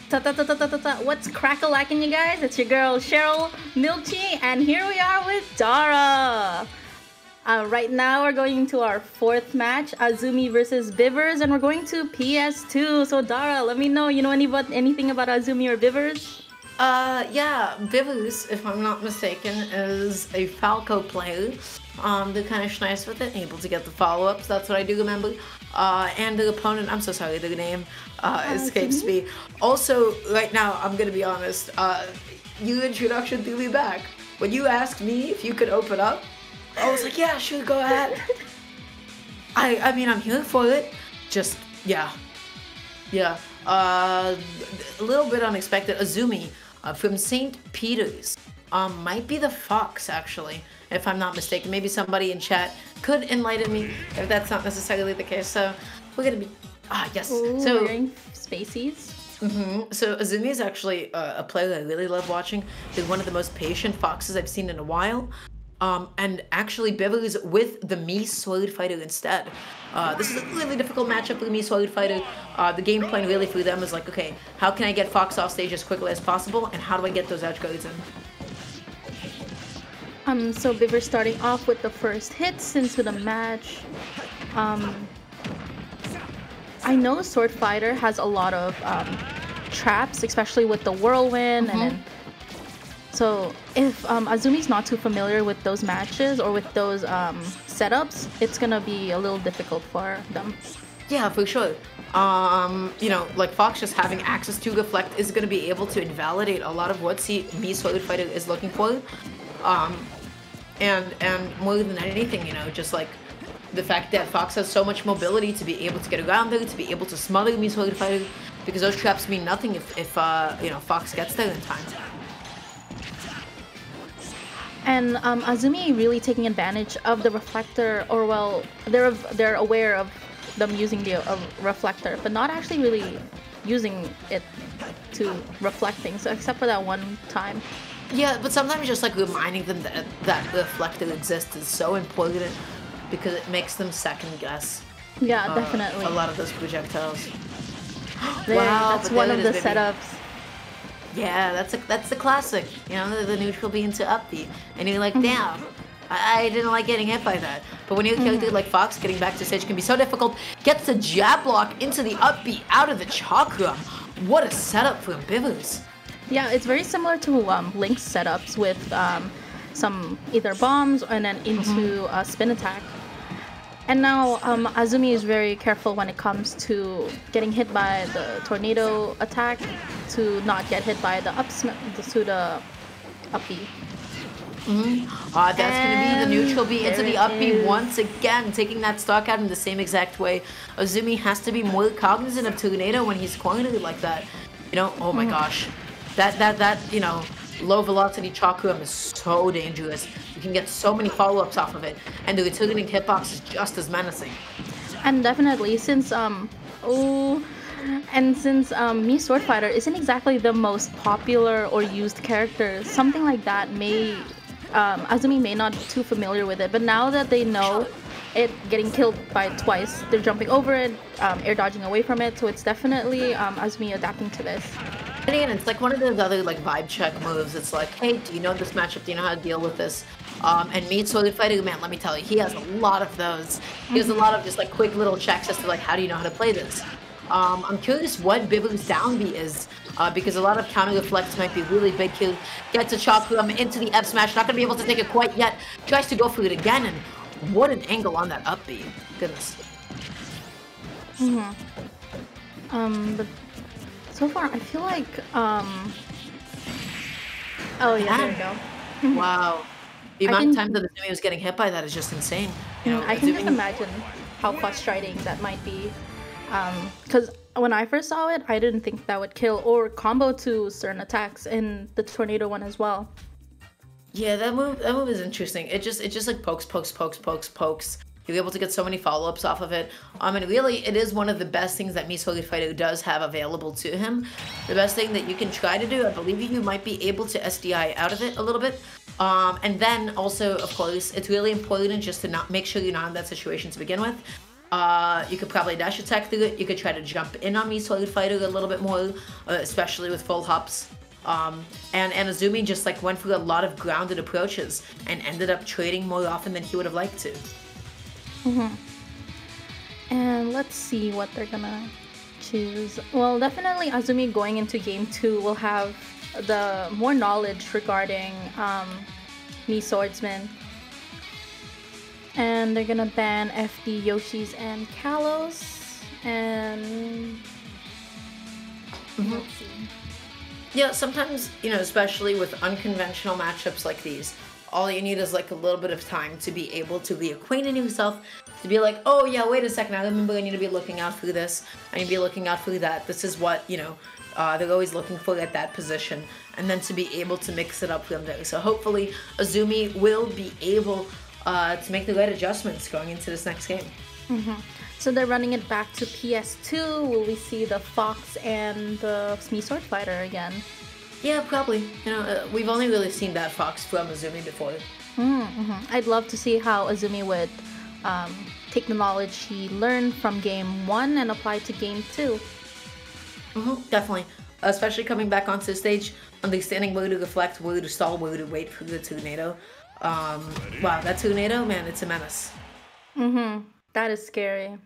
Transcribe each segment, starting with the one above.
What's crack-a-lacking, you guys? It's your girl Cheryl Milchi, and here we are with Dara. Right now, we're going to our fourth match, Azumi versus Bivers, and we're going to PS2. So, Dara, let me know. You know anything about Azumi or Bivers? Yeah, Bivers, if I'm not mistaken, is a Falco player. They're kind of nice with it, able to get the follow-ups. That's what I do remember. And the opponent, I'm so sorry, the name escapes me. Also, right now, I'm gonna be honest. Your introduction threw me back. When you asked me if you could open up, I was like, yeah, sure, go ahead. I mean, I'm here for it. Just, yeah. A little bit unexpected. Azumi from St. Peter's. Might be the Fox, actually, if I'm not mistaken. Maybe somebody in chat could enlighten me if that's not necessarily the case. So we're gonna be yes. Ooh, so wearing Spaceys. So Azumi is actually a player I really love watching. They're one of the most patient Foxes I've seen in a while. And actually Bivers with the Mii Sword Fighter instead. This is a really difficult matchup for the Mii Sword Fighter. The game plan really for them is like, okay, how can I get Fox off stage as quickly as possible, and how do I get those edge guards in? So Bivers starting off with the first hits into the match. I know Sword Fighter has a lot of traps, especially with the whirlwind, and then so if Azumi's not too familiar with those matches or with those setups, it's gonna be a little difficult for them. Yeah, for sure. You know, like Fox just having access to Reflect is gonna be able to invalidate a lot of what Mii Sword Fighter is looking for. And more than anything, you know, just like the fact that Fox has so much mobility to be able to get around there, to be able to smother Mii Sword Fighter, because those traps mean nothing if you know, Fox gets there in time. And Azumi really taking advantage of the reflector, or well, they're aware of them using the reflector, but not actually really using it to reflect things, so except for that one time. Yeah, but sometimes just like reminding them that the reflector exists is so important, because it makes them second guess. Yeah, definitely. A lot of those projectiles. Wow, that's one of the setups. Yeah, that's the classic. You know, the neutral being to up B, and you're like, damn, I didn't like getting hit by that. But when you're a character like Fox, getting back to stage can be so difficult. Gets the jab block into the up B out of the chakra. What a setup for Bivers. Yeah, it's very similar to Link's setups with some either bombs and then into a spin attack. And now Azumi is very careful when it comes to getting hit by the tornado attack to not get hit by the up B. That's going to be the neutral B into the up B once again, taking that stock out in the same exact way. Azumi has to be more cognizant of tornado when he's cornered like that. You know, oh my gosh. That you know, low velocity chakram is so dangerous. You can get so many follow-ups off of it, and the returning hitbox is just as menacing. And definitely, since Mii Sword Fighter isn't exactly the most popular or used character, something like that may Azumi may not be too familiar with it. But now that they know it getting killed by it twice, they're jumping over it, air dodging away from it. So it's definitely Azumi adapting to this. And it's like one of those other like vibe check moves. It's like, hey, do you know this matchup? Do you know how to deal with this? And Mii Sword Fighter, man, let me tell you, he has a lot of those. He has a lot of just like quick little checks as to like, how do you know how to play this? I'm curious what Bivers' down B is, because a lot of counter reflects might be really big kill. Gets a chakram into the F smash, not gonna be able to take it quite yet. Tries to go for it again, and what an angle on that up B. Goodness. But so far, I feel like, oh yeah, there we go. Wow. The amount of times that Azumi was getting hit by that is just insane. You know, I can just imagine how frustrating that might be. Because when I first saw it, I didn't think that would kill or combo to certain attacks in the tornado one as well. Yeah, that move is interesting. It just like pokes. You're able to get so many follow-ups off of it. And really, it is one of the best things that Mii Sword Fighter does have available to him. The best thing that you can try to do, I believe you might be able to SDI out of it a little bit. And then also, of course, it's really important just to not make sure you're not in that situation to begin with. You could probably dash attack through it. You could try to jump in on me, Solid Fighter, a little bit more, especially with full hops. And Azumi just like went through a lot of grounded approaches and ended up trading more often than he would have liked to. And let's see what they're gonna choose. Well, definitely Azumi going into game 2 will have the more knowledge regarding Mii Swordsman. And they're gonna ban FD Yoshis and Kalos. And let's see. Yeah, sometimes, especially with unconventional matchups like these, all you need is like a little bit of time to be able to be acquainted yourself, to be like, oh yeah, wait a second, I remember I need to be looking out for this, I need to be looking out for that, this is what, they're always looking for at that position, and then to be able to mix it up from there. So hopefully Azumi will be able to make the right adjustments going into this next game. So they're running it back to PS2. Will we see the Fox and the Mii Sword Fighter again? Yeah, probably. We've only really seen that Fox from Azumi before. I'd love to see how Azumi would take the knowledge he learned from game 1 and apply it to game 2. Definitely. Especially coming back onto the stage, understanding where to reflect, where to stall, where to wait for the tornado. Wow, that tornado, man, it's a menace. That is scary.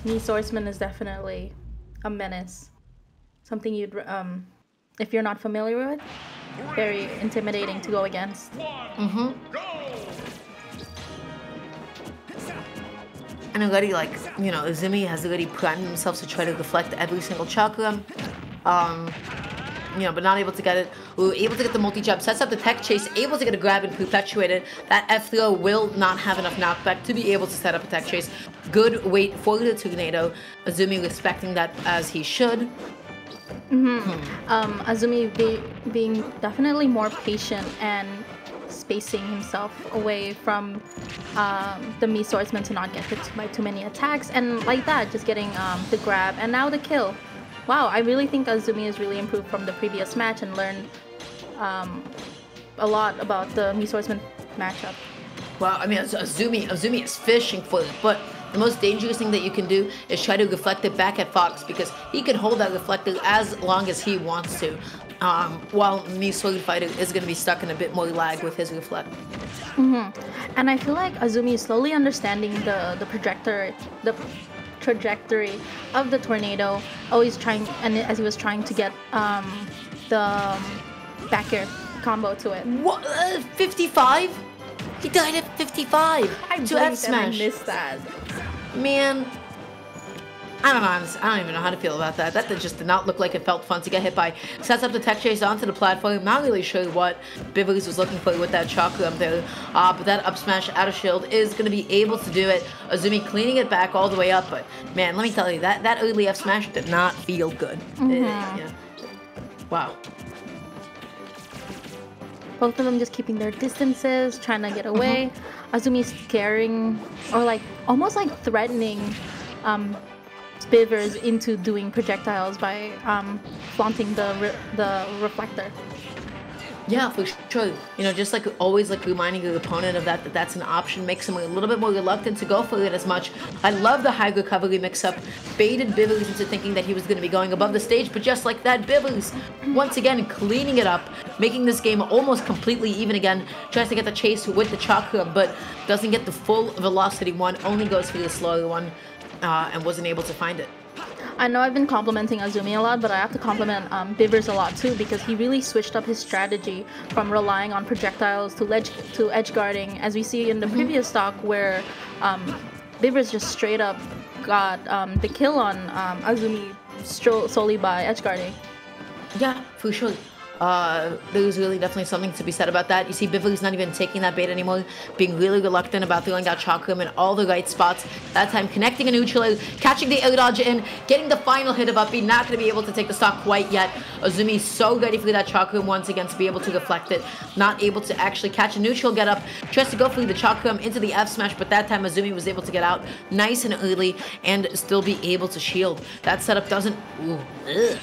Mii Swordsman is definitely a menace. Something you'd, if you're not familiar with, very intimidating to go against. And already, Azumi has already primed himself to try to reflect every single chakra. But not able to get it. Ooh, able to get the multi-jump, sets up the tech chase, able to get a grab and perpetuate it. That F-throw will not have enough knockback to be able to set up a tech chase. Good wait for the tornado. Azumi respecting that as he should. Azumi being definitely more patient and spacing himself away from the Mii Swordsman to not get hit by too many attacks. And like that, just getting the grab and now the kill. Wow, I really think Azumi has really improved from the previous match and learned a lot about the Mii Swordsman matchup. Wow, I mean, Azumi is fishing for it, but the most dangerous thing that you can do is try to reflect it back at Fox, because he can hold that reflector as long as he wants to, while Mii Sword Fighter is going to be stuck in a bit more lag with his reflect. And I feel like Azumi is slowly understanding the trajectory of the tornado, always trying, and as he was trying to get the back air combo to it. What? 55? He died at 55 to F smash. I missed that. Man, I don't know. Honestly, I don't even know how to feel about that. That just did not look like it felt fun to get hit by. Sets up the tech chase onto the platform. Not really sure what Bivers was looking for with that chakra up there. But that up smash out of shield is going to be able to do it. Azumi cleaning it back all the way up. But man, let me tell you, that early F smash did not feel good. Yeah. Wow. Both of them just keeping their distances, trying to get away. Azumi scaring, or like almost like threatening Bivers into doing projectiles by flaunting the reflector. Yeah, for sure. Just like always, like reminding your opponent of that's an option, makes him a little bit more reluctant to go for it as much. I love the high recovery mix-up, baited Bivers into thinking that he was going to be going above the stage, but just like that, Bivers, once again, cleaning it up, making this game almost completely even again, tries to get the chase with the chakra, but doesn't get the full velocity one, only goes for the slower one, and wasn't able to find it. I know I've been complimenting Azumi a lot, but I have to compliment Bivers a lot too, because he really switched up his strategy from relying on projectiles to edge guarding, as we see in the previous stock where Bivers just straight up got the kill on Azumi solely by edge guarding. Yeah, for sure. There's really definitely something to be said about that. You see Bivers not even taking that bait anymore, being really reluctant about throwing that chakram in all the right spots. That time connecting a neutral, catching the air dodge in, getting the final hit of up B, not going to be able to take the stock quite yet. Azumi so ready for that chakram once again to be able to reflect it, not able to actually catch a neutral get up, tries to go for the chakram into the F smash, but that time Azumi was able to get out nice and early and still be able to shield. That setup doesn't... Ooh, ugh.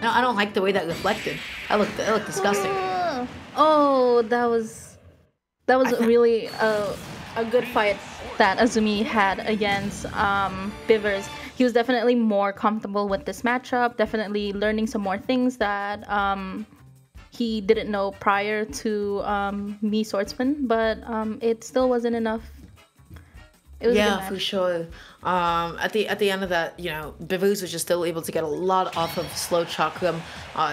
No, I don't like the way that reflected. That looked disgusting. Oh, that was really a good fight that Azumi had against Bivers. He was definitely more comfortable with this matchup, definitely learning some more things that he didn't know prior to Mii Swordsman, but it still wasn't enough. It was a good Yeah, match. for sure. At the end of that, you know, Bivus was just still able to get a lot off of slow Chakram.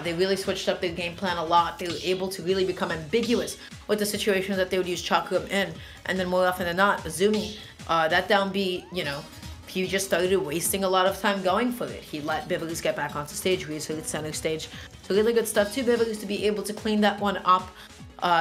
They really switched up their game plan a lot. They were able to really become ambiguous with the situations that they would use Chakram in. And then more often than not, Azumi, that down B, you know, he just started wasting a lot of time going for it. He let Bivus get back onto stage, reasserted center stage. So really good stuff to Bivus to be able to clean that one up.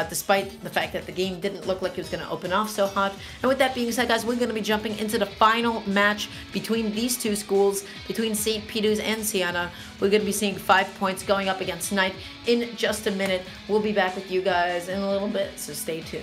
Despite the fact that the game didn't look like it was going to open off so hot. And with that being said, guys, we're going to be jumping into the final match between these two schools, between St. Peter's and Siena. We're going to be seeing 5 points going up against Knight in just a minute. We'll be back with you guys in a little bit, so stay tuned.